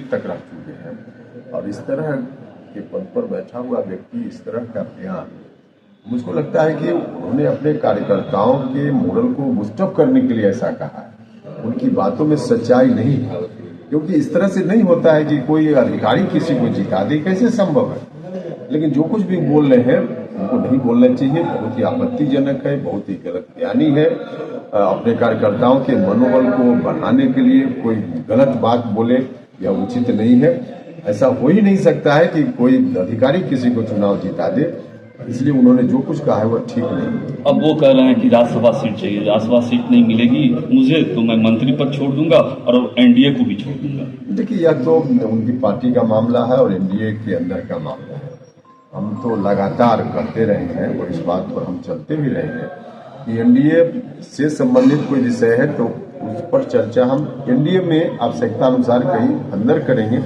तक रह चुके हैं और इस तरह के पद पर बैठा हुआ व्यक्ति इस तरह का बयान, मुझको लगता है कि उन्होंने अपने कार्यकर्ताओं के मोरल को बूस्टअप करने के लिए ऐसा कहा है। उनकी बातों में सच्चाई नहीं है, क्योंकि इस तरह से नहीं होता है कि कोई अधिकारी किसी को जिता दे, कैसे संभव है। लेकिन जो कुछ भी बोल रहे हैं उनको नहीं बोलना चाहिए, बहुत ही आपत्तिजनक है, बहुत ही गलत बयानी है। अपने कार्यकर्ताओं के मनोबल को बढ़ाने के लिए कोई गलत बात बोले यह उचित नहीं है। ऐसा हो ही नहीं सकता है कि कोई अधिकारी किसी को चुनाव जिता दे, इसलिए उन्होंने जो कुछ कहा है वह ठीक नहीं। अब वो कह रहे हैं कि राज्यसभा सीट चाहिए, राज्यसभा सीट नहीं मिलेगी मुझे तो मैं मंत्री पद छोड़ दूंगा और एनडीए को भी छोड़ दूंगा। देखिए, यह तो उनकी पार्टी का मामला है और एनडीए के अंदर का मामला है। हम तो लगातार करते रहे हैं और इस बात पर हम चलते भी रहे हैं कि एनडीए से संबंधित कोई विषय है तो उस पर चर्चा हम एनडीए में आवश्यकता अनुसार कहीं अंदर करेंगे,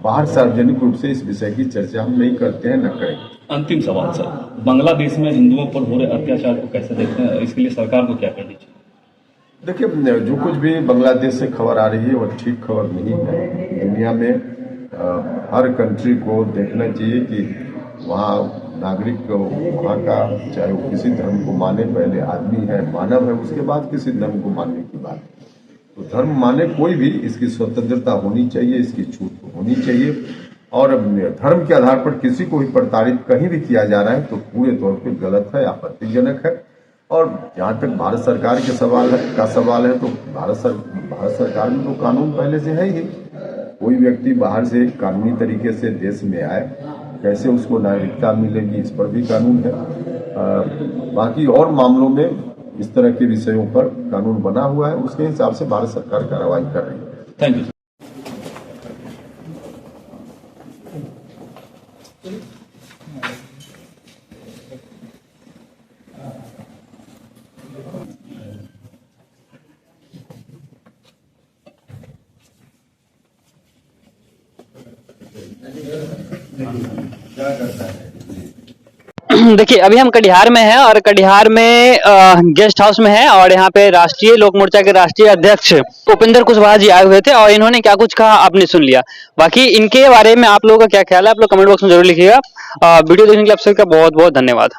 बाहर सार्वजनिक रूप से इस विषय की चर्चा हम नहीं करते हैं, न करेंगे। अंतिम सवाल सर, बांग्लादेश में हिंदुओं पर हो रहे अत्याचार को कैसे देखते हैं, इसके लिए सरकार को क्या करनी चाहिए? देखिए, जो कुछ भी बांग्लादेश से खबर आ रही है वह ठीक खबर नहीं है। दुनिया में हर कंट्री को देखना चाहिए कि वहाँ नागरिक को, वहाँ का चाहे वो किसी धर्म को माने, पहले आदमी है, मानव है, उसके बाद किसी धर्म को मानने की बात है। तो धर्म माने कोई भी, इसकी स्वतंत्रता होनी चाहिए, इसकी छूट होनी चाहिए। और धर्म के आधार पर किसी को भी प्रताड़ित कहीं भी किया जा रहा है तो पूरे तौर पे गलत है, आपत्तिजनक है। और जहाँ तक भारत सरकार के सवाल है तो भारत सरकार में तो कानून पहले से है ही। कोई व्यक्ति बाहर से कानूनी तरीके से देश में आए, कैसे उसको नागरिकता मिलेगी, इस पर भी कानून है। बाकी और मामलों में इस तरह के विषयों पर कानून बना हुआ है, उसके हिसाब से भारत सरकार कार्रवाई कर रही है। Thank you. क्या करता है? देखिए, अभी हम कटिहार में हैं और कटिहार में गेस्ट हाउस में हैं और यहाँ पे राष्ट्रीय लोक मोर्चा के राष्ट्रीय अध्यक्ष उपेंद्र कुशवाहा जी आए हुए थे और इन्होंने क्या कुछ कहा आपने सुन लिया। बाकी इनके बारे में आप लोगों का क्या ख्याल है, आप लोग कमेंट बॉक्स में जरूर लिखिएगा। वीडियो देखने के लिए आप सबका बहुत बहुत धन्यवाद।